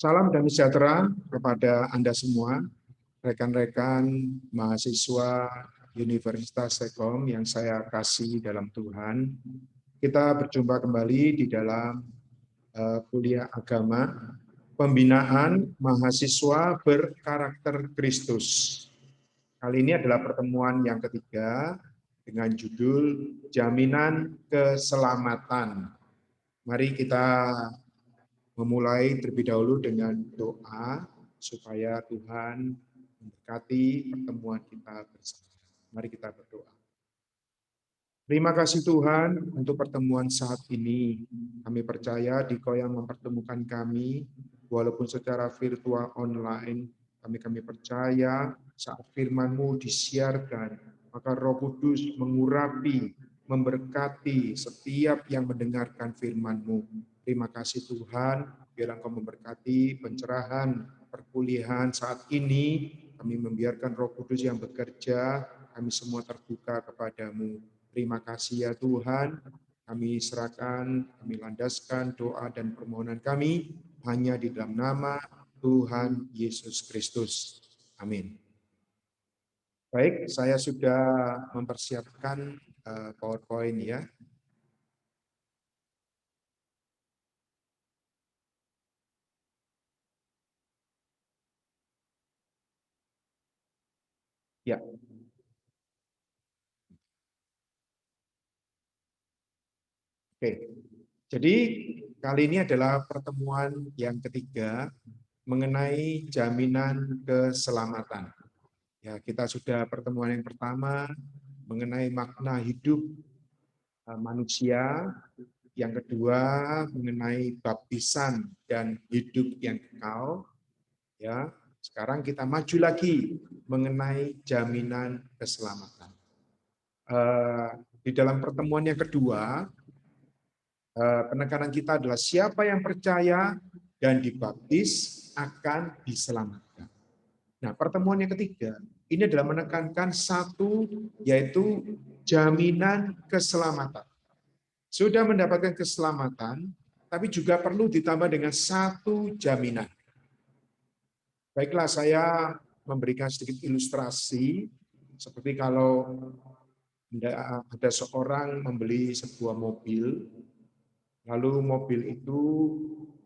Salam dan sejahtera kepada Anda semua, rekan-rekan mahasiswa Universitas Telkom yang saya kasih dalam Tuhan. Kita berjumpa kembali di dalam kuliah agama, pembinaan mahasiswa berkarakter Kristus. Kali ini adalah pertemuan yang ketiga dengan judul Jaminan Keselamatan. Mari kita memulai terlebih dahulu dengan doa supaya Tuhan memberkati pertemuan kita bersama. Mari kita berdoa. Terima kasih Tuhan untuk pertemuan saat ini. Kami percaya Dikau yang mempertemukan kami, walaupun secara virtual online. Kami percaya saat firman-Mu disiarkan, maka Roh Kudus mengurapi, memberkati setiap yang mendengarkan firman-Mu. Terima kasih Tuhan, biar Engkau memberkati pencerahan perkuliahan saat ini. Kami membiarkan Roh Kudus yang bekerja, kami semua terbuka kepadamu. Terima kasih ya Tuhan, kami serahkan, kami landaskan doa dan permohonan kami hanya di dalam nama Tuhan Yesus Kristus. Amin. Baik, saya sudah mempersiapkan PowerPoint ya. Ya. Oke. Jadi kali ini adalah pertemuan yang ketiga mengenai jaminan keselamatan. Ya, kita sudah pertemuan yang pertama mengenai makna hidup manusia, yang kedua mengenai baptisan dan hidup yang kekal. Ya, sekarang kita maju lagi mengenai jaminan keselamatan. Di dalam pertemuan yang kedua, penekanan kita adalah siapa yang percaya dan dibaptis akan diselamatkan. Nah, pertemuan yang ketiga, ini adalah menekankan satu, yaitu jaminan keselamatan. Sudah mendapatkan keselamatan, tapi juga perlu ditambah dengan satu jaminan. Baiklah, saya memberikan sedikit ilustrasi, seperti kalau ada seorang membeli sebuah mobil, lalu mobil itu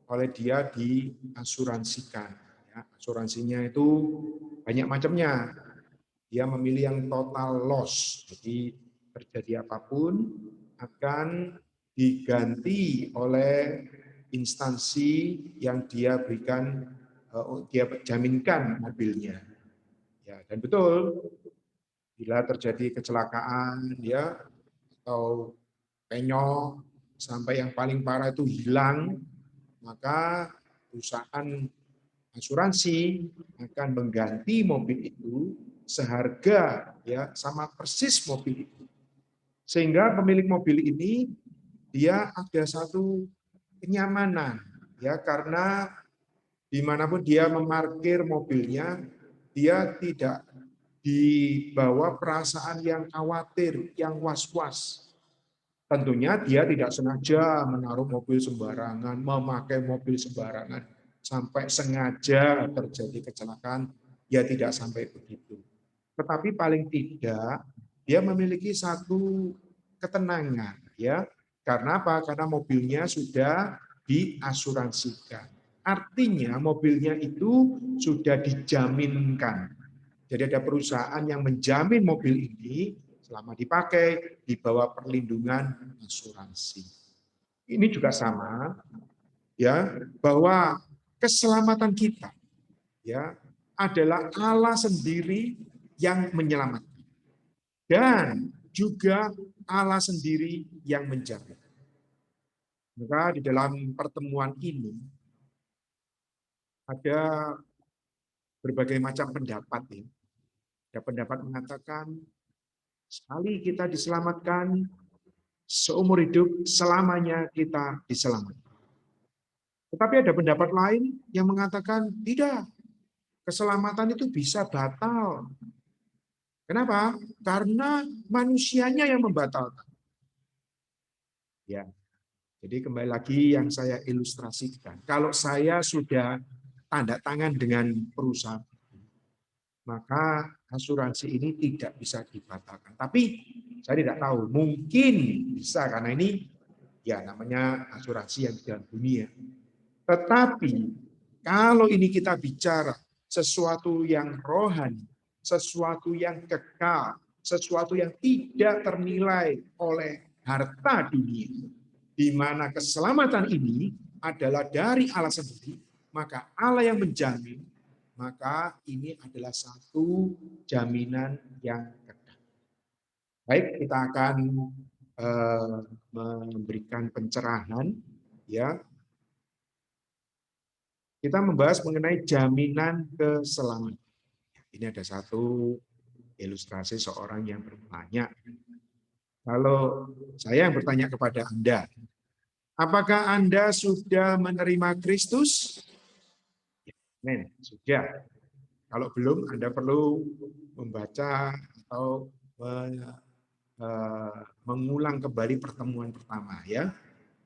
oleh dia diasuransikan. Ya, asuransinya itu banyak macamnya. Dia memilih yang total loss, jadi terjadi apapun akan diganti oleh instansi yang dia berikan, dia jaminkan mobilnya. Ya, dan betul, bila terjadi kecelakaan, ya atau penyok sampai yang paling parah itu hilang, maka perusahaan asuransi akan mengganti mobil itu seharga ya sama persis mobil itu. Sehingga pemilik mobil ini dia ada satu kenyamanan ya, karena dimanapun dia memarkir mobilnya, dia tidak dibawa perasaan yang khawatir, yang was-was. Tentunya dia tidak sengaja menaruh mobil sembarangan, memakai mobil sembarangan, sampai sengaja terjadi kecelakaan, ya tidak sampai begitu. Tetapi paling tidak dia memiliki satu ketenangan, ya. Karena apa? Karena mobilnya sudah diasuransikan. Artinya mobilnya itu sudah dijaminkan. Jadi ada perusahaan yang menjamin mobil ini selama dipakai di bawah perlindungan asuransi. Ini juga sama, ya, bahwa keselamatan kita, ya, adalah Allah sendiri yang menyelamatkan dan juga Allah sendiri yang menjaga. Maka di dalam pertemuan ini ada berbagai macam pendapat ya. Ada pendapat mengatakan sekali kita diselamatkan, seumur hidup selamanya kita diselamatkan. Tetapi ada pendapat lain yang mengatakan tidak, keselamatan itu bisa batal. Kenapa? Karena manusianya yang membatalkan. Ya, jadi kembali lagi yang saya ilustrasikan. Kalau saya sudah tanda tangan dengan perusahaan, maka asuransi ini tidak bisa dibatalkan. Tapi saya tidak tahu, mungkin bisa karena ini ya namanya asuransi yang di dunia. Tetapi kalau ini kita bicara sesuatu yang rohani, sesuatu yang kekal, sesuatu yang tidak ternilai oleh harta dunia, di mana keselamatan ini adalah dari Allah sendiri, maka Allah yang menjamin, maka ini adalah satu jaminan yang kekal. Baik, kita akan memberikan pencerahan, ya. Kita membahas mengenai jaminan keselamatan. Ini ada satu ilustrasi seorang yang bertanya. Kalau saya yang bertanya kepada Anda, apakah Anda sudah menerima Kristus? Amin, sudah. Kalau belum, Anda perlu membaca atau mengulang kembali pertemuan pertama, ya.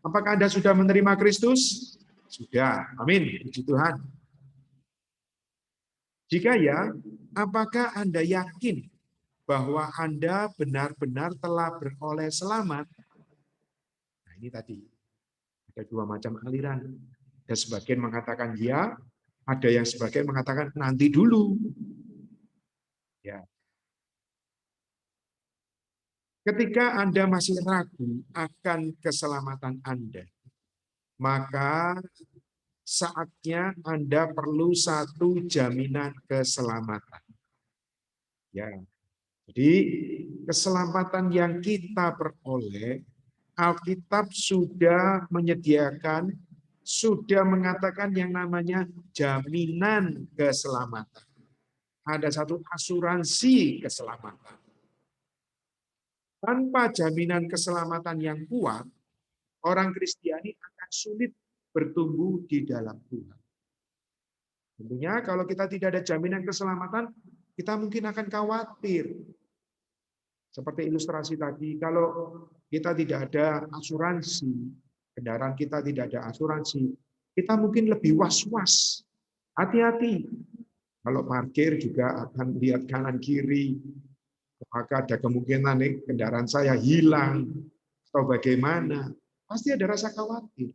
Apakah Anda sudah menerima Kristus? Sudah. Amin. Puji Tuhan. Jika ya, apakah Anda yakin bahwa Anda benar-benar telah beroleh selamat? Nah, ini tadi. Ada dua macam aliran. Ada sebagian mengatakan ya, ada yang sebagian mengatakan nanti dulu. Ya. Ketika Anda masih ragu akan keselamatan Anda, maka saatnya Anda perlu satu jaminan keselamatan. Ya. Jadi keselamatan yang kita peroleh, Alkitab sudah menyediakan, sudah mengatakan yang namanya jaminan keselamatan. Ada satu asuransi keselamatan. Tanpa jaminan keselamatan yang kuat, orang Kristiani akan sulit bertumbuh di dalam Tuhan. Tentunya kalau kita tidak ada jaminan keselamatan, kita mungkin akan khawatir. Seperti ilustrasi tadi, kalau kita tidak ada asuransi, kendaraan kita tidak ada asuransi, kita mungkin lebih was-was. Hati-hati. Kalau parkir juga akan lihat kanan kiri, maka ada kemungkinan nih kendaraan saya hilang atau bagaimana. Pasti ada rasa khawatir.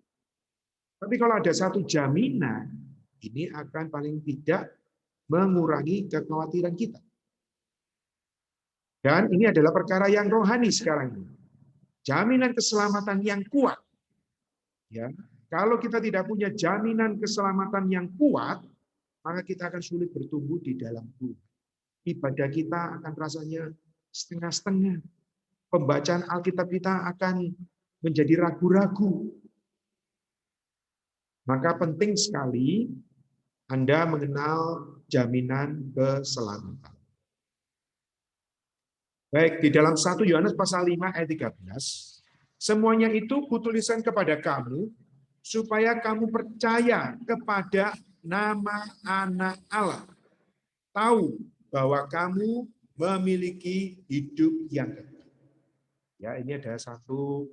Tapi kalau ada satu jaminan, ini akan paling tidak mengurangi kekhawatiran kita. Dan ini adalah perkara yang rohani sekarang ini. Jaminan keselamatan yang kuat. Ya, kalau kita tidak punya jaminan keselamatan yang kuat, maka kita akan sulit bertumbuh di dalam Tuhan. Ibadah kita akan rasanya setengah-setengah. Pembacaan Alkitab kita akan menjadi ragu-ragu. Maka penting sekali Anda mengenal jaminan keselamatan. Baik, di dalam 1 Yohanes pasal 5 ayat 13, semuanya itu kutuliskan kepada kamu, supaya kamu percaya kepada nama Anak Allah. Tahu bahwa kamu memiliki hidup yang kekal. Ya, ini ada satu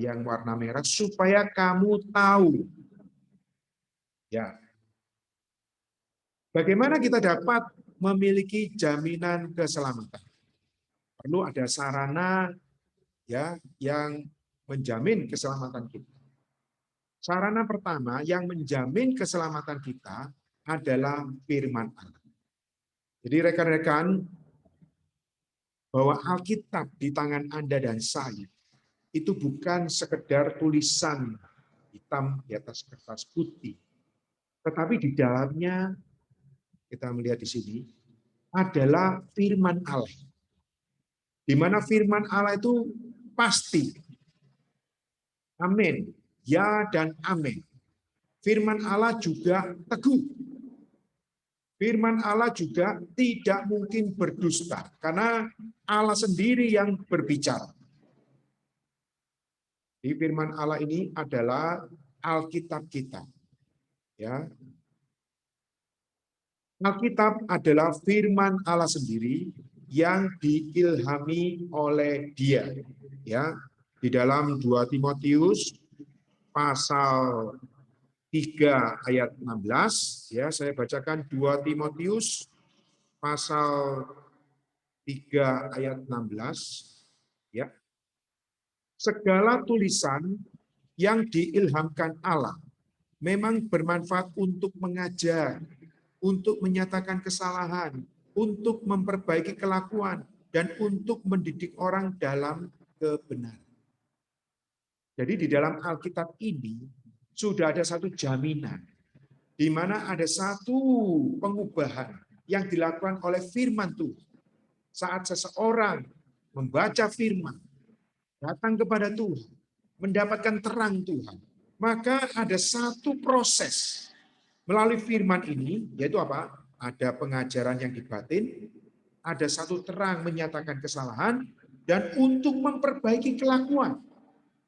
yang warna merah, supaya kamu tahu. Ya. Bagaimana kita dapat memiliki jaminan keselamatan? Perlu ada sarana ya yang menjamin keselamatan kita. Sarana pertama yang menjamin keselamatan kita adalah firman Allah. Jadi rekan-rekan, bahwa Alkitab di tangan Anda dan saya itu bukan sekedar tulisan hitam di atas kertas putih, tetapi di dalamnya kita melihat di sini adalah firman Allah. Di mana firman Allah itu pasti. Amin. Ya dan amin. Firman Allah juga teguh. Firman Allah juga tidak mungkin berdusta. Karena Allah sendiri yang berbicara. Di firman Allah ini adalah Alkitab kita. Ya. Alkitab adalah firman Allah sendiri yang diilhami oleh Dia. Ya, di dalam 2 Timotius pasal 3 ayat 16, ya saya bacakan 2 Timotius pasal 3 ayat 16, ya. Segala tulisan yang diilhamkan Allah memang bermanfaat untuk mengajar, untuk menyatakan kesalahan, untuk memperbaiki kelakuan, dan untuk mendidik orang dalam kebenaran. Jadi di dalam Alkitab ini sudah ada satu jaminan, di mana ada satu pengubahan yang dilakukan oleh firman Tuhan. Saat seseorang membaca firman, datang kepada Tuhan, mendapatkan terang Tuhan, maka ada satu proses melalui firman ini, yaitu apa? Ada pengajaran yang di batin, ada satu terang menyatakan kesalahan, dan untuk memperbaiki kelakuan,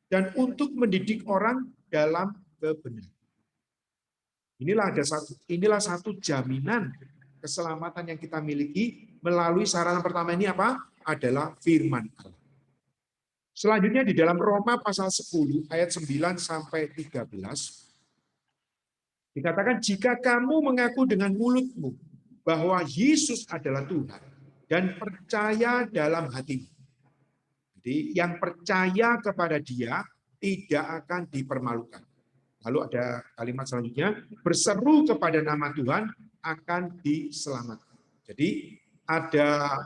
dan untuk mendidik orang dalam kebenaran. Inilah satu jaminan keselamatan yang kita miliki melalui sarana pertama ini apa? Adalah firman Allah. Selanjutnya di dalam Roma pasal 10 ayat 9 sampai 13 dikatakan, jika kamu mengaku dengan mulutmu bahwa Yesus adalah Tuhan dan percaya dalam hatimu. Jadi yang percaya kepada Dia tidak akan dipermalukan. Lalu ada kalimat selanjutnya, berseru kepada nama Tuhan akan diselamatkan. Jadi ada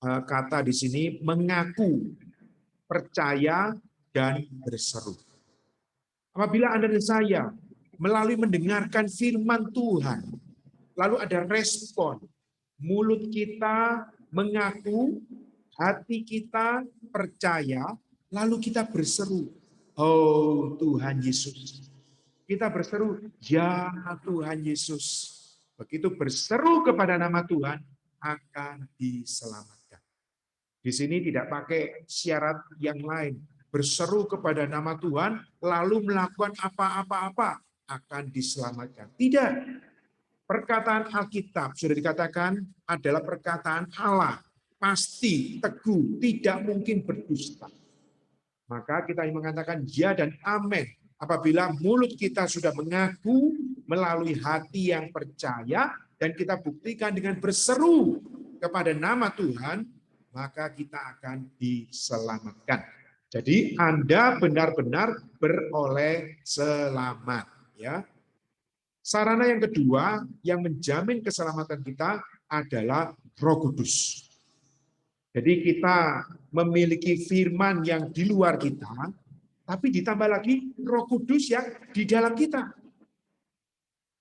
kata di sini mengaku, percaya, dan berseru. Apabila Anda dan saya melalui mendengarkan firman Tuhan, lalu ada respon, mulut kita mengaku, hati kita percaya, lalu kita berseru, oh Tuhan Yesus. Kita berseru, ya Tuhan Yesus. Begitu berseru kepada nama Tuhan, akan diselamatkan. Di sini tidak pakai syarat yang lain. Berseru kepada nama Tuhan, lalu melakukan apa-apa-apa, akan diselamatkan. Tidak. Perkataan Alkitab sudah dikatakan adalah perkataan Allah. Pasti, teguh, tidak mungkin berdusta. Maka kita mengatakan ya dan amin. Apabila mulut kita sudah mengaku melalui hati yang percaya dan kita buktikan dengan berseru kepada nama Tuhan, maka kita akan diselamatkan. Jadi Anda benar-benar beroleh selamat, ya. Sarana yang kedua yang menjamin keselamatan kita adalah Roh Kudus. Jadi kita memiliki firman yang di luar kita, tapi ditambah lagi Roh Kudus yang di dalam kita.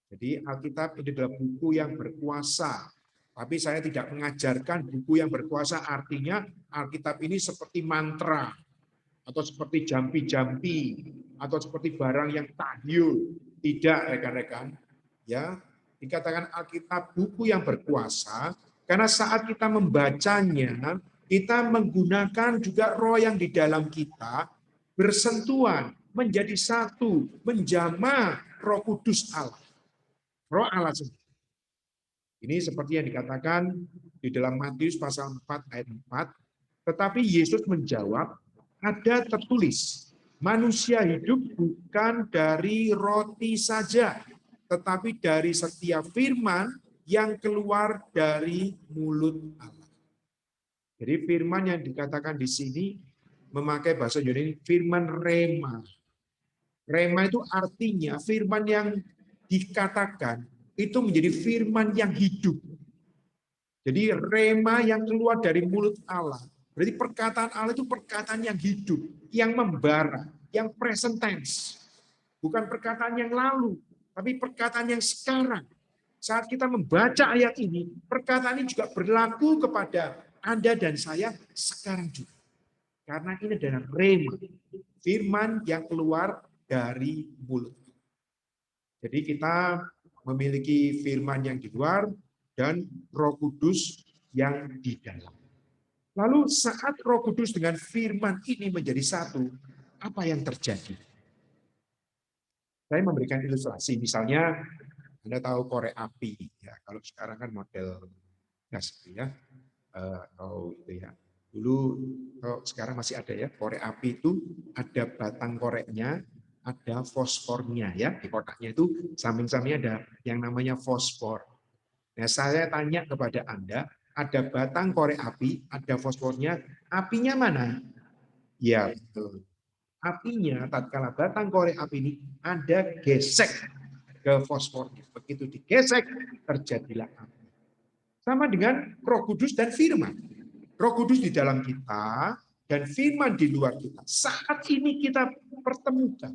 Jadi Alkitab ini adalah buku yang berkuasa. Tapi saya tidak mengajarkan buku yang berkuasa, artinya Alkitab ini seperti mantra, atau seperti jampi-jampi, atau seperti barang yang tahyul. Tidak, rekan-rekan. Ya, dikatakan Alkitab buku yang berkuasa, karena saat kita membacanya, kita menggunakan juga roh yang di dalam kita, bersentuhan, menjadi satu, menjamah Roh Kudus Allah. Roh Allah sendiri. Ini seperti yang dikatakan di dalam Matius pasal 4 ayat 4. Tetapi Yesus menjawab, ada tertulis, manusia hidup bukan dari roti saja, tetapi dari setiap firman yang keluar dari mulut Allah. Jadi firman yang dikatakan di sini memakai bahasa Yunani firman rema. Rema itu artinya firman yang dikatakan itu menjadi firman yang hidup. Jadi rema yang keluar dari mulut Allah. Berarti perkataan Allah itu perkataan yang hidup, yang membara, yang present tense. Bukan perkataan yang lalu, tapi perkataan yang sekarang. Saat kita membaca ayat ini, perkataan ini juga berlaku kepada Anda dan saya sekarang juga. Karena ini adalah rema, firman yang keluar dari mulut. Jadi kita memiliki firman yang di luar dan Roh Kudus yang di dalam. Lalu saat Roh Kudus dengan firman ini menjadi satu, apa yang terjadi? Saya memberikan ilustrasi, misalnya Anda tahu korek api, ya kalau sekarang kan model gas, ya, atau itu ya. Dulu, kalau sekarang masih ada ya, korek api itu ada batang koreknya, ada fosfornya ya. Di kotaknya itu samping-sampingnya ada yang namanya fosfor. Nah, saya tanya kepada Anda, ada batang korek api, ada fosfornya, apinya mana? Ya, betul. Apinya tatkala batang korek api ini ada gesek ke fosfornya. Begitu digesek, terjadilah api. Sama dengan Roh Kudus dan firman. Roh Kudus di dalam kita dan firman di luar kita. Saat ini kita pertemukan.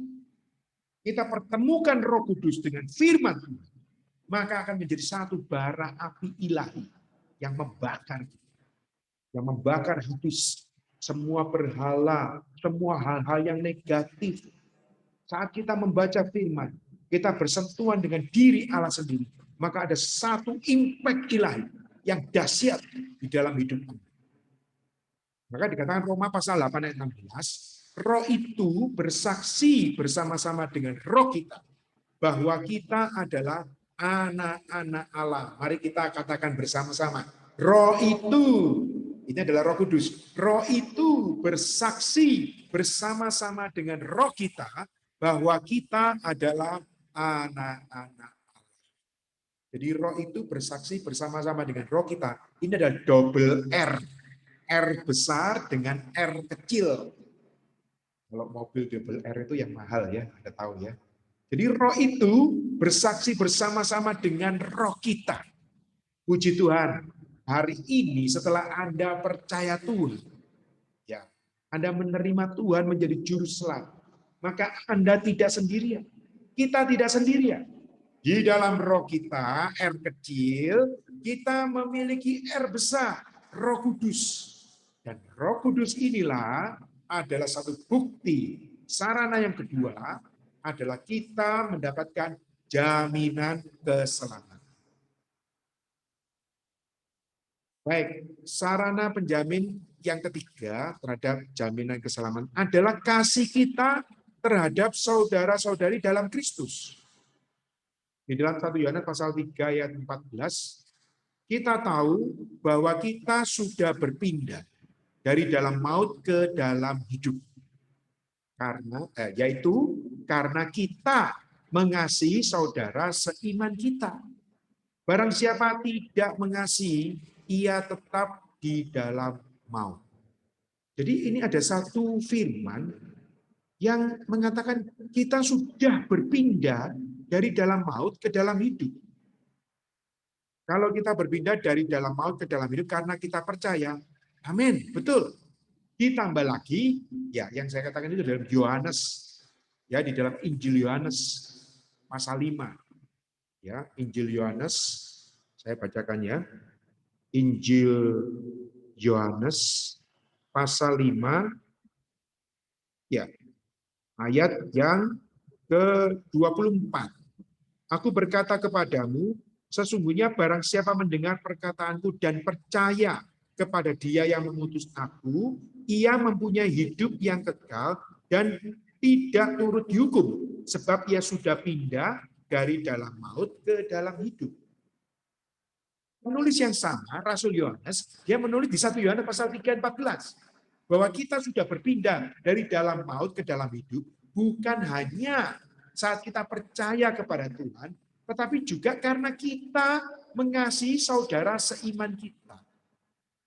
Kita pertemukan Roh Kudus dengan firman Tuhan. Maka akan menjadi satu bara api ilahi yang membakar. Yang membakar habis semua berhala, semua hal-hal yang negatif. Saat kita membaca firman, kita bersentuhan dengan diri Allah sendiri. Maka ada satu impact ilahi yang dahsyat di dalam hidup Anda. Maka dikatakan Roma pasal 8 ayat 16, roh itu bersaksi bersama-sama dengan roh kita bahwa kita adalah anak-anak Allah. Mari kita katakan bersama-sama. Roh itu, ini adalah Roh Kudus. Roh itu bersaksi bersama-sama dengan roh kita bahwa kita adalah anak-anak Allah. Jadi roh itu bersaksi bersama-sama dengan roh kita. Ini adalah double R. R besar dengan R kecil. Kalau mobil double R itu yang mahal ya, Anda tahu ya. Jadi roh itu bersaksi bersama-sama dengan roh kita. Puji Tuhan, hari ini setelah Anda percaya Tuhan, ya, Anda menerima Tuhan menjadi juru selamat, maka Anda tidak sendirian. Kita tidak sendirian. Di dalam roh kita, R kecil, kita memiliki R besar, Roh Kudus. Dan Roh Kudus inilah adalah satu bukti. Sarana yang kedua adalah kita mendapatkan jaminan keselamatan. Baik, sarana penjamin yang ketiga terhadap jaminan keselamatan adalah kasih kita terhadap saudara-saudari dalam Kristus. Di dalam 1 Yohanes pasal 3 ayat 14, kita tahu bahwa kita sudah berpindah dari dalam maut ke dalam hidup. Yaitu karena kita mengasihi saudara seiman kita. Barang siapa tidak mengasihi, ia tetap di dalam maut. Jadi ini ada satu firman yang mengatakan kita sudah berpindah dari dalam maut ke dalam hidup. Kalau kita berpindah dari dalam maut ke dalam hidup karena kita percaya, amin, betul. Ditambah lagi, ya yang saya katakan itu dalam Yohanes, ya di dalam Injil Yohanes pasal 5. Ya, Injil Yohanes, saya bacakan ya. Injil Yohanes pasal 5, ya, ayat yang ke-24. Aku berkata kepadamu, sesungguhnya barang siapa mendengar perkataanku dan percaya kepada Dia yang mengutus aku, ia mempunyai hidup yang kekal dan tidak turut dihukum, sebab ia sudah pindah dari dalam maut ke dalam hidup. Penulis yang sama, Rasul Yohanes, dia menulis di 1 Yohanes pasal 3:14 bahwa kita sudah berpindah dari dalam maut ke dalam hidup, bukan hanya saat kita percaya kepada Tuhan, tetapi juga karena kita mengasihi saudara seiman kita.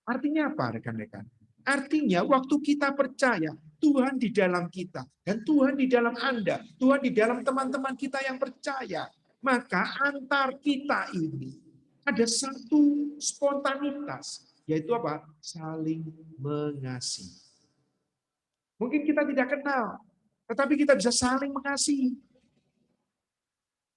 Artinya apa, rekan-rekan? Artinya waktu kita percaya, Tuhan di dalam kita, dan Tuhan di dalam Anda, Tuhan di dalam teman-teman kita yang percaya, maka antar kita ini ada satu spontanitas, yaitu apa? Saling mengasihi. Mungkin kita tidak kenal, tetapi kita bisa saling mengasihi.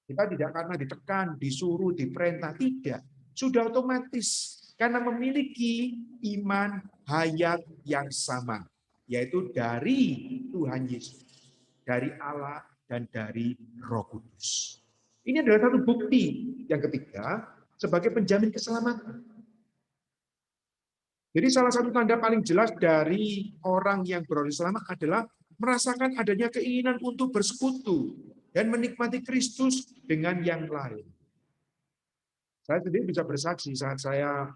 Kita tidak karena ditekan, disuruh, diperintah, tidak. Sudah otomatis, karena memiliki iman hayat yang sama, yaitu dari Tuhan Yesus, dari Allah, dan dari Roh Kudus. Ini adalah satu bukti yang ketiga, sebagai penjamin keselamatan. Jadi salah satu tanda paling jelas dari orang yang beroleh selamat adalah merasakan adanya keinginan untuk bersekutu dan menikmati Kristus dengan yang lain. Saya sendiri bisa bersaksi saat saya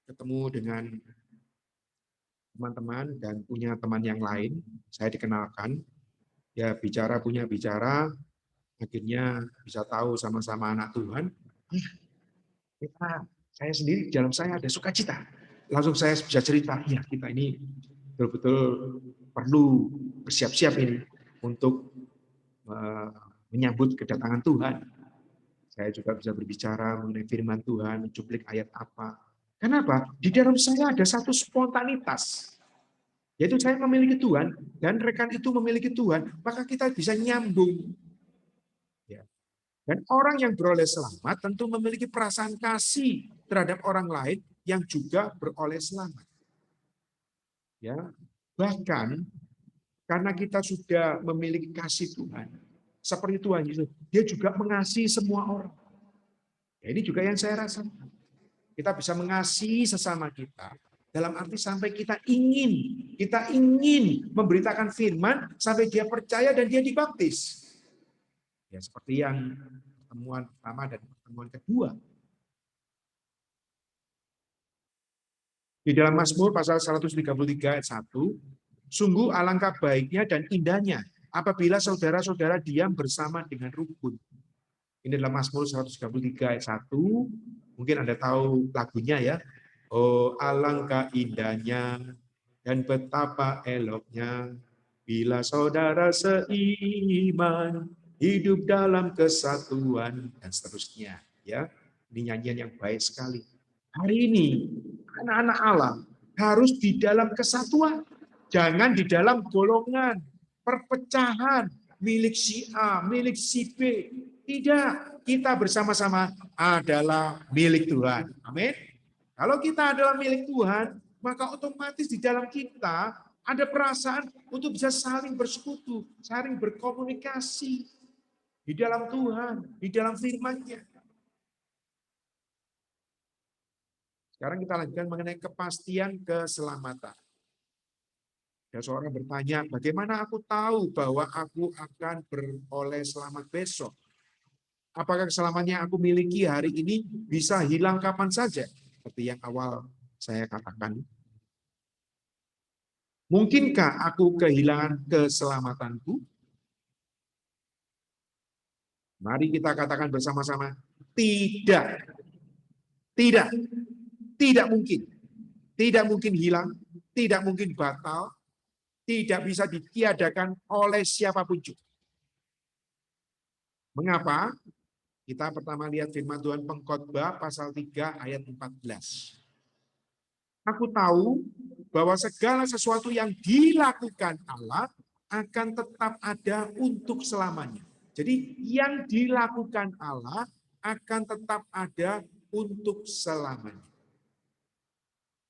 ketemu dengan teman-teman dan punya teman yang lain, saya dikenalkan, Ya bicara punya bicara, akhirnya bisa tahu sama-sama anak Tuhan. Kita, saya sendiri dalam saya ada sukacita. Langsung saya bisa cerita, ya kita ini betul-betul perlu bersiap-siap ini untuk menyambut kedatangan Tuhan. Saya juga bisa berbicara mengenai firman Tuhan, mencuplik ayat apa. Kenapa? Di dalam saya ada satu spontanitas. Yaitu saya memiliki Tuhan, dan rekan itu memiliki Tuhan, maka kita bisa nyambung. Ya. Dan orang yang beroleh selamat tentu memiliki perasaan kasih terhadap orang lain yang juga beroleh selamat. Ya, bahkan karena kita sudah memiliki kasih Tuhan, seperti Tuhan Yesus, dia juga mengasihi semua orang. Ya, ini juga yang saya rasakan. Kita bisa mengasihi sesama kita dalam arti sampai kita ingin memberitakan firman sampai dia percaya dan dia dibaptis. Ya, seperti yang pertemuan pertama dan pertemuan kedua. Di dalam Mazmur pasal 133 ayat 1, sungguh alangkah baiknya dan indahnya apabila saudara-saudara diam bersama dengan rukun. Ini dalam Mazmur 133 ayat 1. Mungkin Anda tahu lagunya ya. Oh alangkah indahnya dan betapa eloknya bila saudara seiman hidup dalam kesatuan dan seterusnya. Ya, ini nyanyian yang baik sekali. Hari ini anak-anak Allah harus di dalam kesatuan, jangan di dalam golongan, perpecahan, milik si A, milik si B. Tidak, kita bersama-sama adalah milik Tuhan. Amin. Kalau kita adalah milik Tuhan, maka otomatis di dalam kita ada perasaan untuk bisa saling bersekutu, saling berkomunikasi di dalam Tuhan, di dalam firman-Nya. Sekarang kita lanjutkan mengenai kepastian keselamatan. Ada seorang bertanya, bagaimana aku tahu bahwa aku akan beroleh selamat besok? Apakah keselamatan yang aku miliki hari ini bisa hilang kapan saja? Seperti yang awal saya katakan. Mungkinkah aku kehilangan keselamatanku? Mari kita katakan bersama-sama, tidak, tidak, tidak mungkin. Tidak mungkin hilang, tidak mungkin batal, tidak bisa ditiadakan oleh siapapun juga. Mengapa? Kita pertama lihat firman Tuhan Pengkhotbah pasal 3 ayat 14. Aku tahu bahwa segala sesuatu yang dilakukan Allah akan tetap ada untuk selamanya. Jadi yang dilakukan Allah akan tetap ada untuk selamanya.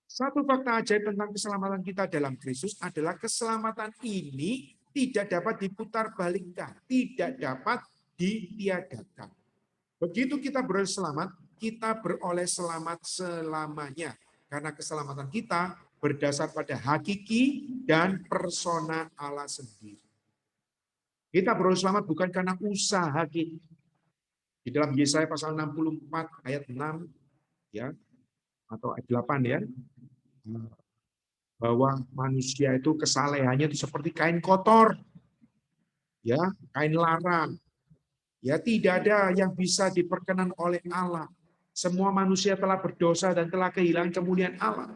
Satu fakta ajaib tentang keselamatan kita dalam Kristus adalah keselamatan ini tidak dapat diputarbalikkan, tidak dapat ditiadakan. Begitu kita beroleh selamat, kita beroleh selamat selamanya. Karena keselamatan kita berdasar pada hakiki dan persona Allah sendiri. Kita beroleh selamat bukan karena usaha kita. Di dalam Yesaya pasal 64 ayat 6 ya atau ayat 8 ya, bahwa manusia itu kesalehannya itu seperti kain kotor, ya, kain larang. Ya, tidak ada yang bisa diperkenan oleh Allah. Semua manusia telah berdosa dan telah kehilangan kemuliaan Allah.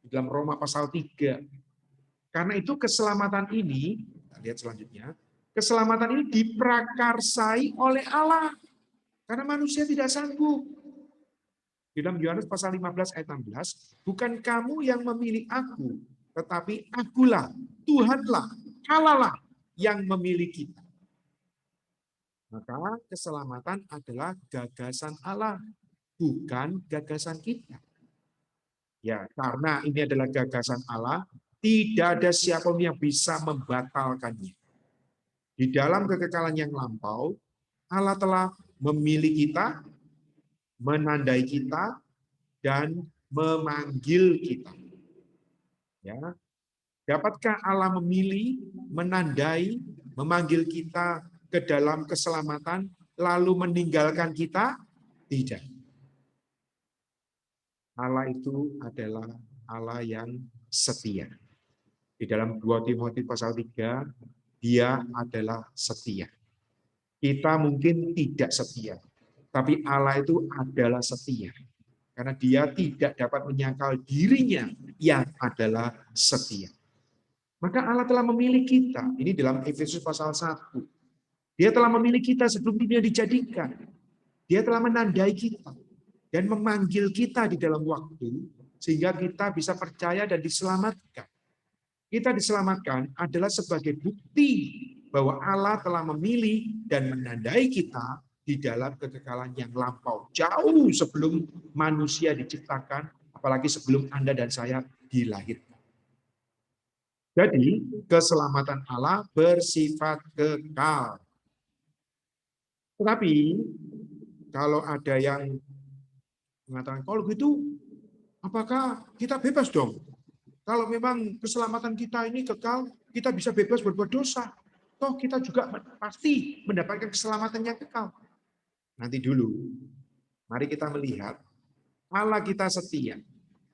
Di dalam Roma pasal 3. Karena itu keselamatan ini, kita lihat selanjutnya, keselamatan ini diprakarsai oleh Allah. Karena manusia tidak sanggup. Di dalam Yohanes pasal 15 ayat 16, bukan kamu yang memilih aku, tetapi akulah, Tuhanlah, Allah lah yang memilih kita. Maka keselamatan adalah gagasan Allah, bukan gagasan kita. Ya, karena ini adalah gagasan Allah, tidak ada siapapun yang bisa membatalkannya. Di dalam kekekalan yang lampau, Allah telah memilih kita, menandai kita, dan memanggil kita. Ya, dapatkah Allah memilih, menandai, memanggil kita ke dalam keselamatan, lalu meninggalkan kita? Tidak. Allah itu adalah Allah yang setia. Di dalam 2 Timotius pasal 3 Dia adalah setia. Kita mungkin tidak setia, tapi Allah itu adalah setia. Karena dia tidak dapat menyangkal dirinya yang adalah setia. Maka Allah telah memilih kita. Ini dalam Efesus pasal 1. Dia telah memilih kita sebelum dunia dijadikan. Dia telah menandai kita dan memanggil kita di dalam waktu sehingga kita bisa percaya dan diselamatkan. Kita diselamatkan adalah sebagai bukti bahwa Allah telah memilih dan menandai kita di dalam kekekalan yang lampau, jauh sebelum manusia diciptakan, apalagi sebelum Anda dan saya dilahirkan. Jadi, keselamatan Allah bersifat kekal. Tetapi, kalau ada yang mengatakan, kalau gitu, apakah kita bebas dong? Kalau memang keselamatan kita ini kekal, kita bisa bebas berbuat dosa. Toh kita juga pasti mendapatkan keselamatan yang kekal. Nanti dulu, mari kita melihat Allah kita setia,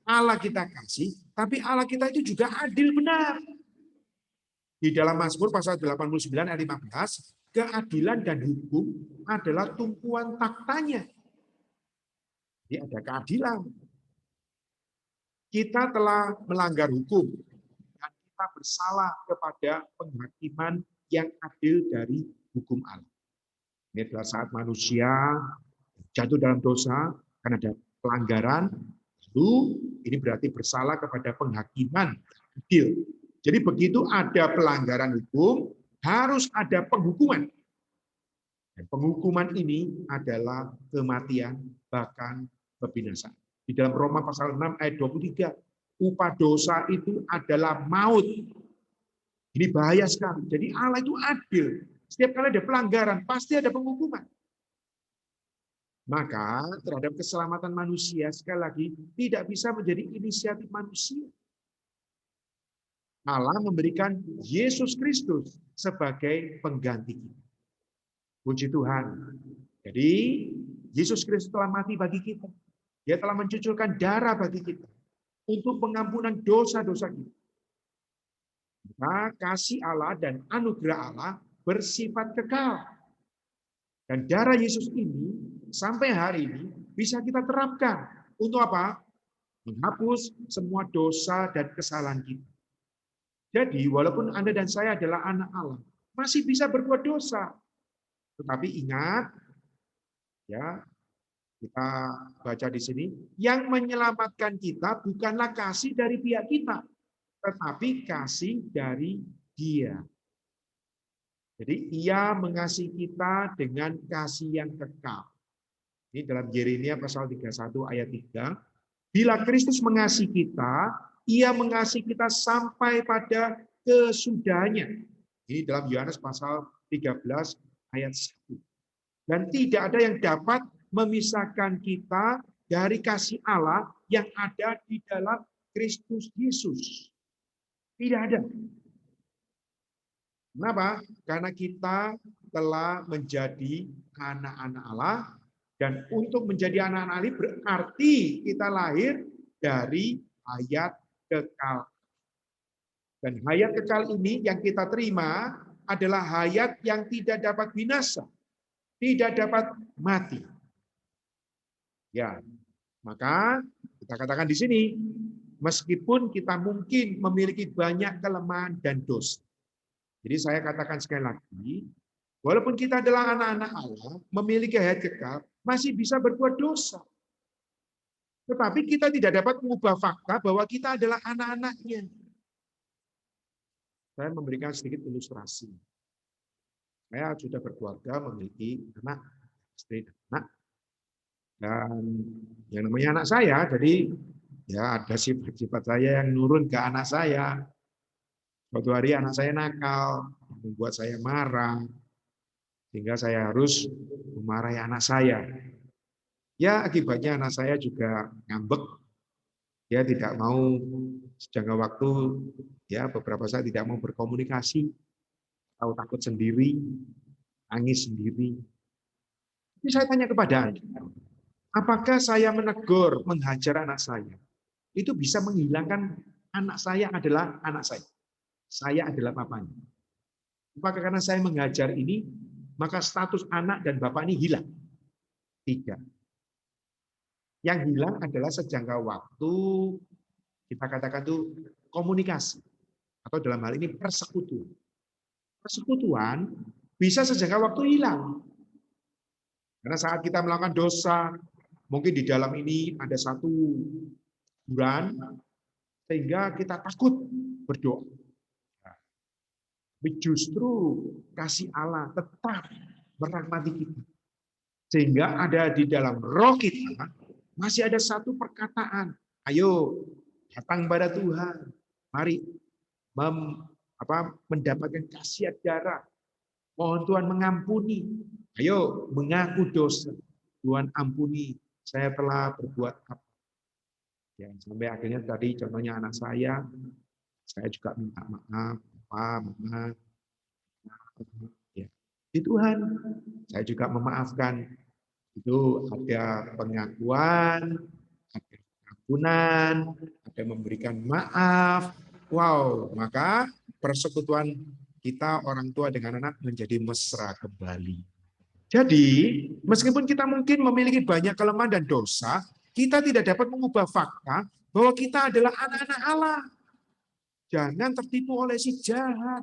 Allah kita kasih, tapi Allah kita itu juga adil benar. Di dalam Mazmur pasal 89 ayat 15, keadilan dan hukum adalah tumpuan taktanya. Jadi ada keadilan. Kita telah melanggar hukum dan kita bersalah kepada penghakiman yang adil dari hukum Allah. Ini adalah saat manusia jatuh dalam dosa karena ada pelanggaran, lalu ini berarti bersalah kepada penghakiman adil. Jadi begitu ada pelanggaran hukum, harus ada penghukuman. Dan penghukuman ini adalah kematian, bahkan kebinasaan. Di dalam Roma pasal 6 ayat 23, upah dosa itu adalah maut. Ini bahaya sekali. Jadi Allah itu adil. Setiap kali ada pelanggaran, pasti ada penghukuman. Maka terhadap keselamatan manusia, sekali lagi, tidak bisa menjadi inisiatif manusia. Allah memberikan Yesus Kristus sebagai pengganti kita. Puji Tuhan. Jadi, Yesus Kristus telah mati bagi kita. Dia telah mencucurkan darah bagi kita untuk pengampunan dosa-dosa kita. Maka kasih Allah dan anugerah Allah bersifat kekal. Dan darah Yesus ini sampai hari ini bisa kita terapkan untuk apa? Menghapus semua dosa dan kesalahan kita. Jadi walaupun Anda dan saya adalah anak Allah, masih bisa berbuat dosa. Tetapi ingat, ya, kita baca di sini, yang menyelamatkan kita bukanlah kasih dari pihak kita, tetapi kasih dari Dia. Jadi Ia mengasihi kita dengan kasih yang kekal. Ini dalam Yeremia pasal 31 ayat 3. Bila Kristus mengasihi kita, Ia mengasihi kita sampai pada kesudahannya. Ini dalam Yohanes pasal 13 ayat 1. Dan tidak ada yang dapat memisahkan kita dari kasih Allah yang ada di dalam Kristus Yesus. Tidak ada. Kenapa? Karena kita telah menjadi anak-anak Allah, dan untuk menjadi anak-anak Allah berarti kita lahir dari hayat kekal. Dan hayat kekal ini yang kita terima adalah hayat yang tidak dapat binasa, tidak dapat mati. Ya, maka kita katakan di sini, meskipun kita mungkin memiliki banyak kelemahan dan dosa. Jadi saya katakan sekali lagi, walaupun kita adalah anak-anak Allah, memiliki hayat kekal, masih bisa berbuat dosa. Tetapi kita tidak dapat mengubah fakta bahwa kita adalah anak-anaknya. Saya memberikan sedikit ilustrasi. Saya sudah berkeluarga, memiliki anak, istri dan anak. Dan yang namanya anak saya, jadi ya ada sifat-sifat saya yang nurun ke anak saya. Suatu hari anak saya nakal, membuat saya marah, sehingga saya harus memarahi anak saya. Ya akibatnya anak saya juga ngambek. Dia tidak mau sejangka waktu, ya beberapa saat tidak mau berkomunikasi, tahu takut sendiri, nangis sendiri. Ini saya tanya kepada Anda, apakah saya menegur, menghajar anak saya, itu bisa menghilangkan anak saya adalah anak saya? Saya adalah papanya. Apakah karena saya mengajar ini, maka status anak dan bapak ini hilang? Tidak. Yang hilang adalah sejangka waktu, kita katakan itu komunikasi. Atau dalam hal ini persekutuan. Persekutuan bisa sejangka waktu hilang. Karena saat kita melakukan dosa, mungkin di dalam ini ada satu bulan, sehingga kita takut berdoa. Tapi justru kasih Allah tetap merahmati kita. Sehingga ada di dalam roh kita, masih ada satu perkataan. Ayo, datang pada Tuhan. Mari mendapatkan kasih darah. Mohon Tuhan mengampuni. Ayo, mengaku dosa. Tuhan ampuni, saya telah berbuat apa. Ya, sampai akhirnya tadi contohnya anak saya juga minta maaf, Papa, Mama. Ya. Di Tuhan, saya juga memaafkan. Itu ada pengakuan, ada pengampunan, ada memberikan maaf. Wow, maka persekutuan kita orang tua dengan anak menjadi mesra kembali. Jadi, meskipun kita mungkin memiliki banyak kelemahan dan dosa, kita tidak dapat mengubah fakta bahwa kita adalah anak-anak Allah. Jangan tertipu oleh si jahat.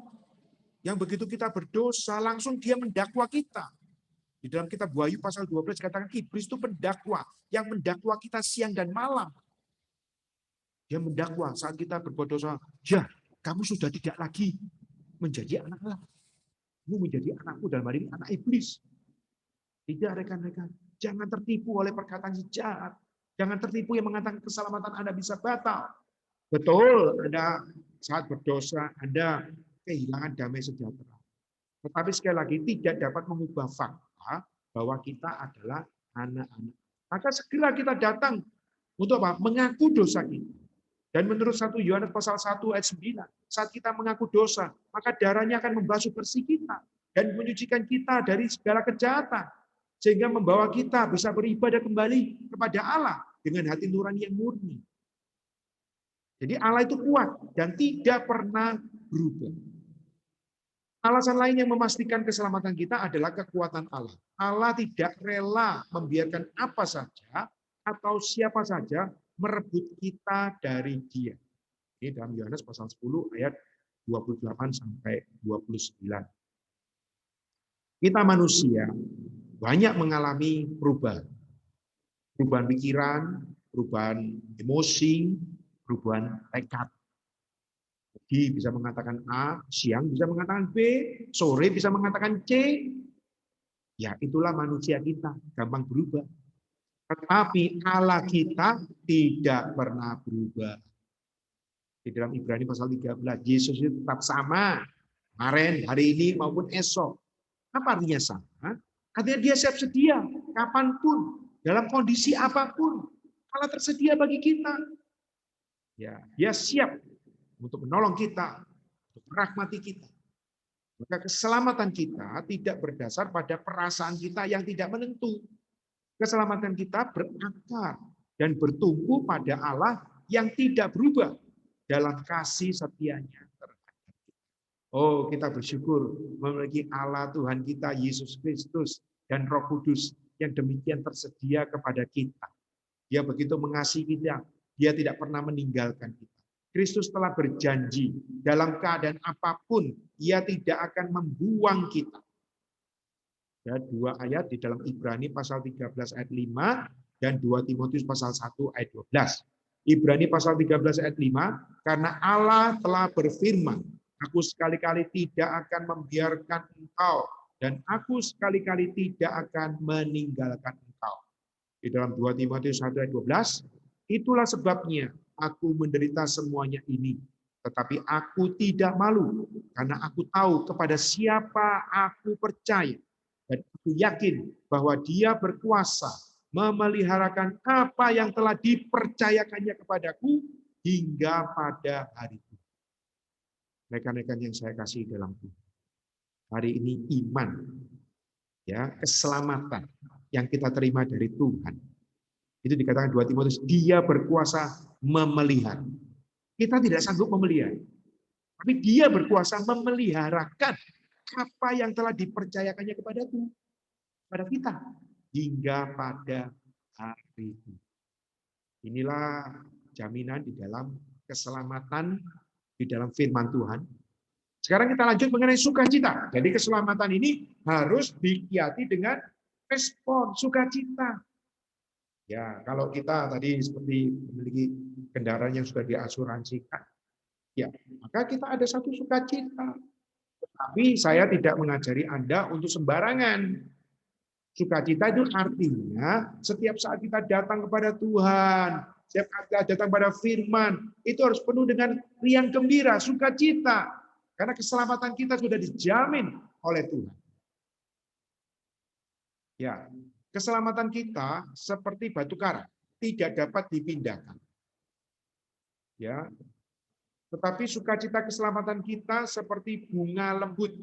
Yang begitu kita berdosa, langsung dia mendakwa kita. Di dalam kitab Wahyu pasal 12 katakan iblis itu pendakwa, yang mendakwa kita siang dan malam. Dia mendakwa saat kita berbuat dosa, ya kamu sudah tidak lagi menjadi anak Allah. Kamu menjadi anakku, dalam hal ini anak iblis. Tidak, rekan-rekan. Jangan tertipu oleh perkataan si jahat. Jangan tertipu yang mengatakan keselamatan Anda bisa batal. Betul, Anda saat berdosa, Anda kehilangan damai sejahtera. Tetapi sekali lagi tidak dapat mengubah fakta bahwa kita adalah anak-anak. Maka segera kita datang untuk apa? Mengaku dosa kita. Dan menurut 1 Yohanes pasal 1 ayat 9, saat kita mengaku dosa, maka darahnya akan membasuh bersih kita dan menyucikan kita dari segala kejahatan, sehingga membawa kita bisa beribadah kembali kepada Allah dengan hati nurani yang murni. Jadi Allah itu kuat dan tidak pernah berubah. Alasan lain yang memastikan keselamatan kita adalah kekuatan Allah. Allah tidak rela membiarkan apa saja atau siapa saja merebut kita dari Dia. Ini dalam Yohanes pasal 10 ayat 28 sampai 29. Kita manusia banyak mengalami perubahan. Perubahan pikiran, perubahan emosi, perubahan tekad. Pagi bisa mengatakan A, siang bisa mengatakan B, sore bisa mengatakan C. Ya, itulah manusia kita, gampang berubah. Tetapi Allah kita tidak pernah berubah. Di dalam Ibrani pasal 13, Yesus itu tetap sama, kemarin, hari ini, maupun esok. Apa artinya sama? Artinya dia siap sedia, kapanpun, dalam kondisi apapun. Allah tersedia bagi kita. Ya, dia siap untuk menolong kita, untuk merahmati kita. Maka keselamatan kita tidak berdasar pada perasaan kita yang tidak menentu. Keselamatan kita berakar dan bertumbuh pada Allah yang tidak berubah dalam kasih setianya terhadap kita. Oh, kita bersyukur memiliki Allah Tuhan kita, Yesus Kristus, dan Roh Kudus yang demikian tersedia kepada kita. Dia begitu mengasihi kita, dia tidak pernah meninggalkan kita. Kristus telah berjanji dalam keadaan apapun, Ia tidak akan membuang kita. Ya, 2 ayat di dalam Ibrani pasal 13 ayat 5 dan 2 Timotius pasal 1 ayat 12. Ibrani pasal 13 ayat 5, karena Allah telah berfirman, aku sekali-kali tidak akan membiarkan engkau dan aku sekali-kali tidak akan meninggalkan engkau. Di dalam 2 Timotius 1 ayat 12, itulah sebabnya aku menderita semuanya ini, tetapi aku tidak malu, karena aku tahu kepada siapa aku percaya, dan aku yakin bahwa Dia berkuasa memeliharakan apa yang telah dipercayakannya kepadaku hingga pada hari itu. Rekan-rekan yang saya kasih dalam Tuhan, hari ini iman, ya, keselamatan yang kita terima dari Tuhan. Itu dikatakan 2 Timotius, Dia berkuasa memelihara. Kita tidak sanggup memelihara. Tapi Dia berkuasa memeliharakan apa yang telah dipercayakannya kepada kita hingga pada hari ini. Inilah jaminan di dalam keselamatan di dalam firman Tuhan. Sekarang kita lanjut mengenai sukacita. Jadi keselamatan ini harus dihiasi dengan respon sukacita. Ya, kalau kita tadi seperti memiliki kendaraan yang sudah diasuransikan, ya, maka kita ada satu sukacita. Tapi saya tidak mengajari Anda untuk sembarangan. Sukacita itu artinya setiap saat kita datang kepada Tuhan, setiap saat kita datang pada firman, itu harus penuh dengan riang gembira, sukacita. Karena keselamatan kita sudah dijamin oleh Tuhan. Ya, keselamatan kita seperti batu karang, tidak dapat dipindahkan. Ya, tetapi sukacita keselamatan kita seperti bunga lembut,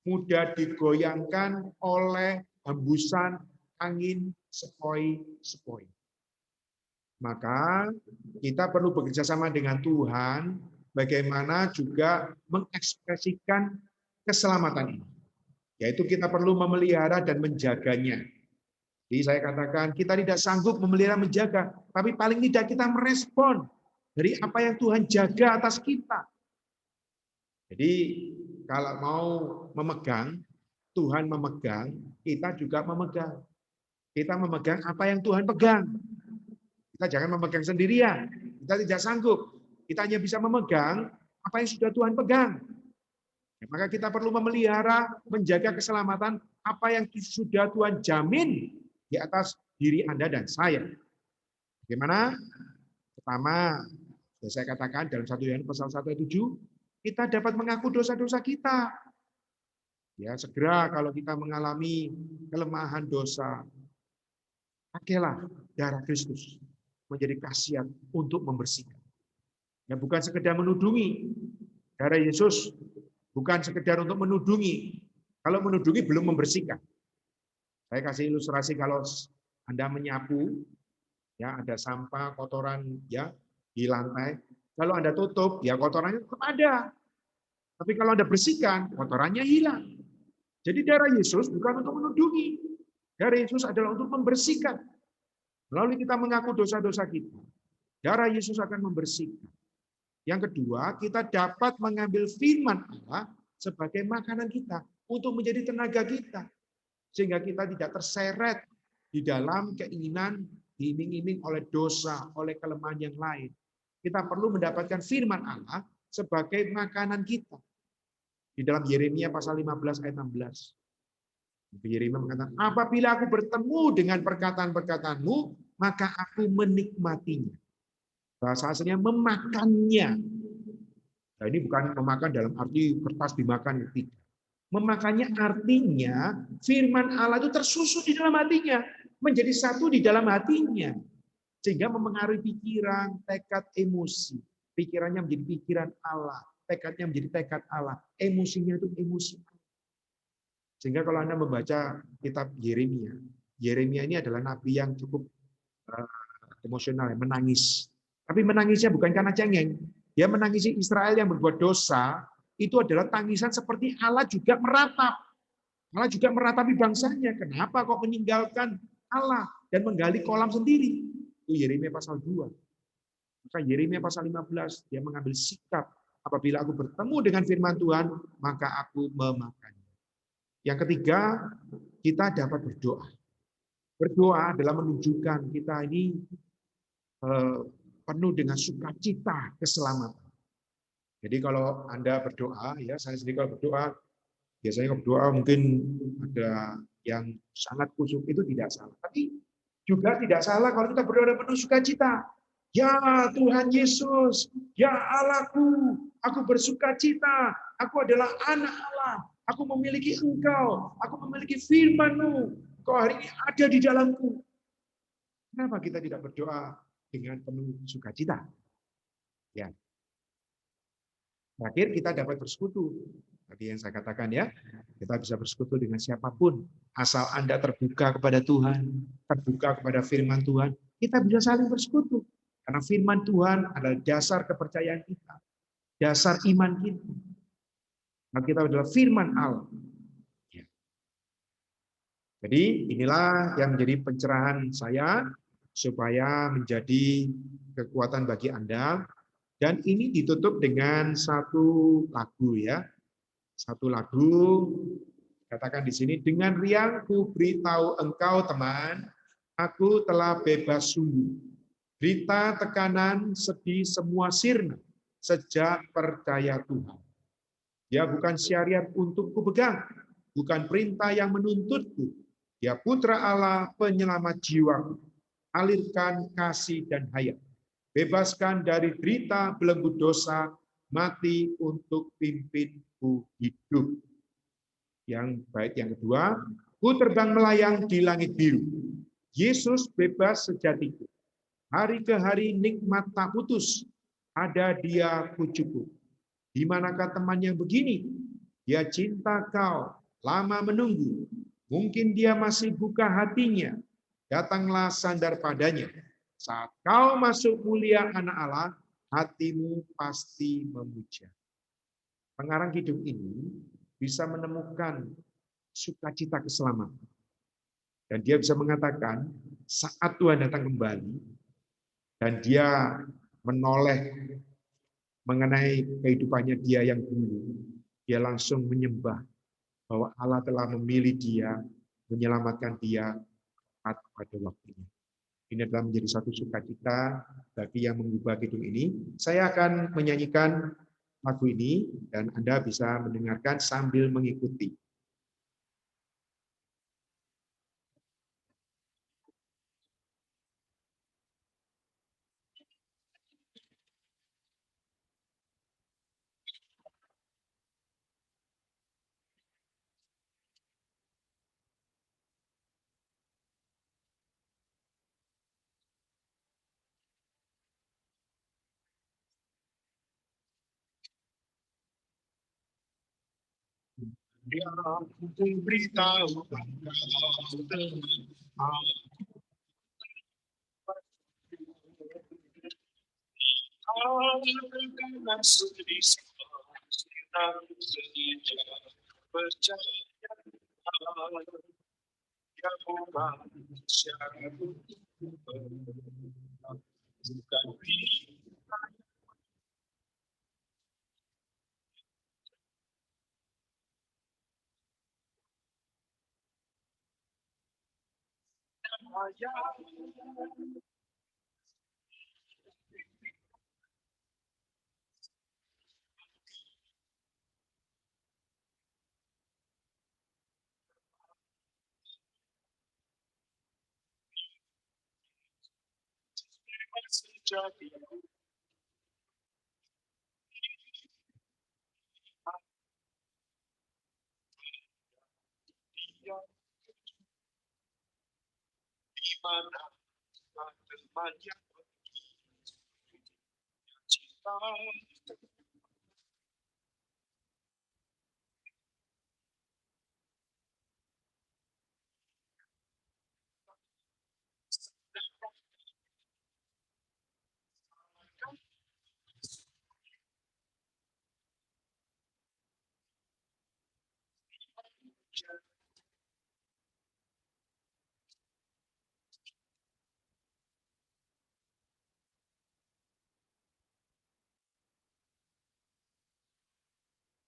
mudah digoyangkan oleh hembusan angin sepoi-sepoi. Maka kita perlu bekerja sama dengan Tuhan, bagaimana juga mengekspresikan keselamatan ini. Yaitu kita perlu memelihara dan menjaganya. Jadi saya katakan, kita tidak sanggup memelihara menjaga, tapi paling tidak kita merespon dari apa yang Tuhan jaga atas kita. Jadi kalau mau memegang, Tuhan memegang, kita juga memegang. Kita memegang apa yang Tuhan pegang. Kita jangan memegang sendirian. Kita tidak sanggup. Kita hanya bisa memegang apa yang sudah Tuhan pegang. Maka kita perlu memelihara, menjaga keselamatan apa yang sudah Tuhan jamin di atas diri Anda dan saya. Bagaimana? Pertama, saya katakan dalam 1 Yohanes pasal 1 ayat 7, kita dapat mengaku dosa-dosa kita. Ya, segera kalau kita mengalami kelemahan dosa, pakailah darah Kristus menjadi khasiat untuk membersihkan. Ya, bukan sekedar menudungi. Darah Yesus bukan sekedar untuk menudungi. Kalau menudungi belum membersihkan. Saya kasih ilustrasi kalau Anda menyapu, ya ada sampah, kotoran ya di lantai. Kalau Anda tutup, ya kotorannya tetap ada. Tapi kalau Anda bersihkan, kotorannya hilang. Jadi darah Yesus bukan untuk menudungi. Darah Yesus adalah untuk membersihkan. Melalui kita mengaku dosa-dosa kita, darah Yesus akan membersihkan. Yang kedua, kita dapat mengambil firman Allah sebagai makanan kita untuk menjadi tenaga kita. Sehingga kita tidak terseret di dalam keinginan diiming-iming oleh dosa, oleh kelemahan yang lain. Kita perlu mendapatkan firman Allah sebagai makanan kita. Di dalam Yeremia pasal 15 ayat 16. Yeremia mengatakan, apabila aku bertemu dengan perkataan-perkataanmu, maka aku menikmatinya. Bahasa aslinya memakannya. Nah, ini bukan memakan dalam arti kertas dimakan, tidak. Memakannya artinya firman Allah itu tersusun di dalam hatinya, menjadi satu di dalam hatinya, sehingga memengaruhi pikiran, tekad, emosi. Pikirannya menjadi pikiran Allah, tekadnya menjadi tekad Allah, emosinya itu emosi. Sehingga kalau Anda membaca kitab Yeremia, Yeremia ini adalah nabi yang cukup emosional, menangis. Tapi menangisnya bukan karena cengeng. Dia menangisi Israel yang berbuat dosa, itu adalah tangisan seperti Allah juga meratap. Allah juga meratapi bangsanya. Kenapa kok meninggalkan Allah dan menggali kolam sendiri? Itu Yeremia pasal 2. Maka Yeremia pasal 15, dia mengambil sikap. Apabila aku bertemu dengan firman Tuhan, maka aku memakannya. Yang ketiga, kita dapat berdoa. Berdoa adalah menunjukkan kita ini penuh dengan sukacita keselamatan. Jadi kalau Anda berdoa, ya saya sendiri kalau berdoa, biasanya kalau berdoa mungkin ada yang sangat khusyuk, itu tidak salah. Tapi juga tidak salah kalau kita berdoa dengan penuh sukacita. Ya Tuhan Yesus, ya Allahku, aku bersukacita, aku adalah anak Allah, aku memiliki Engkau, aku memiliki firman-Mu, Kau hari ini ada di dalamku. Kenapa kita tidak berdoa dengan penuh sukacita? Ya. Terakhir kita dapat bersekutu. Tadi yang saya katakan ya, kita bisa bersekutu dengan siapapun. Asal Anda terbuka kepada Tuhan, terbuka kepada firman Tuhan, kita bisa saling bersekutu. Karena firman Tuhan adalah dasar kepercayaan kita, dasar iman kita. Alkitab adalah firman Allah. Jadi inilah yang menjadi pencerahan saya supaya menjadi kekuatan bagi Anda. Dan ini ditutup dengan satu lagu ya. Satu lagu, katakan di sini, dengan riang ku beritahu engkau teman, aku telah bebas sungguh. Berita tekanan sedih semua sirna sejak percaya Tuhan. Dia bukan syariat untuk kupegang, bukan perintah yang menuntutku. Dia putra Allah, penyelamat jiwaku. Alirkan kasih dan hayat. Bebaskan dari derita belenggu dosa, mati untuk pimpinku hidup. Yang baik yang kedua, ku terbang melayang di langit biru. Yesus bebas sejatiku. Hari ke hari nikmat tak putus. Ada dia ku cukup. Di manakah teman yang begini? Dia cinta kau, lama menunggu. Mungkin dia masih buka hatinya. Datanglah sandar padanya. Saat kau masuk mulia anak Allah, hatimu pasti memuja. Pengarang hidup ini bisa menemukan sukacita keselamatan. Dan dia bisa mengatakan, saat Tuhan datang kembali, dan dia menoleh mengenai kehidupannya dia yang dulu, dia langsung menyembah bahwa Allah telah memilih dia, menyelamatkan dia pada waktunya. Ini adalah menjadi satu sukacita bagi yang mengubah hidup ini. Saya akan menyanyikan lagu ini dan Anda bisa mendengarkan sambil mengikuti. Biar aku beritahu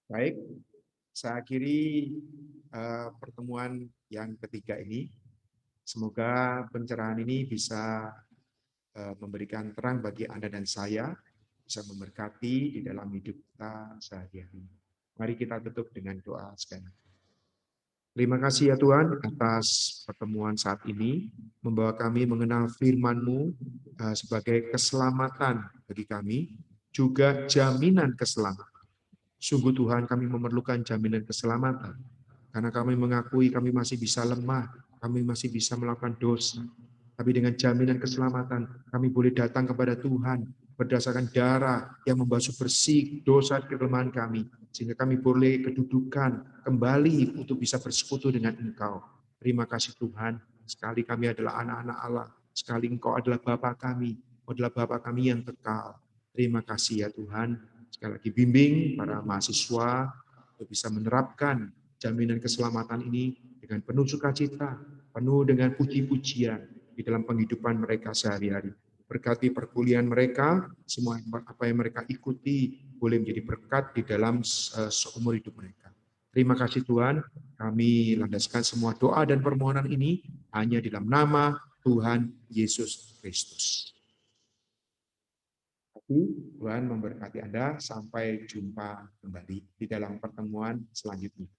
Baik, saya akhiri pertemuan yang ketiga ini. Semoga pencerahan ini bisa memberikan terang bagi Anda dan saya, bisa memberkati di dalam hidup kita sehari-hari. Mari kita tutup dengan doa sekali. Terima kasih ya Tuhan atas pertemuan saat ini, membawa kami mengenal firman-Mu sebagai keselamatan bagi kami, juga jaminan keselamatan. Sungguh Tuhan kami memerlukan jaminan keselamatan, karena kami mengakui kami masih bisa lemah, kami masih bisa melakukan dosa. Tapi dengan jaminan keselamatan, kami boleh datang kepada Tuhan berdasarkan darah yang membasuh bersih dosa kelemahan kami. Sehingga kami boleh kedudukan kembali untuk bisa bersekutu dengan Engkau. Terima kasih Tuhan, sekali kami adalah anak-anak Allah, sekali Engkau adalah Bapa kami, Engkau adalah Bapa kami yang kekal. Terima kasih ya Tuhan. Sekali lagi bimbing para mahasiswa, untuk bisa menerapkan jaminan keselamatan ini dengan penuh sukacita, penuh dengan puji-pujian di dalam penghidupan mereka sehari-hari. Berkati perkuliahan mereka, semua apa yang mereka ikuti boleh menjadi berkat di dalam seumur hidup mereka. Terima kasih Tuhan, kami landaskan semua doa dan permohonan ini hanya di dalam nama Tuhan Yesus Kristus. Tuhan memberkati Anda, sampai jumpa kembali di dalam pertemuan selanjutnya.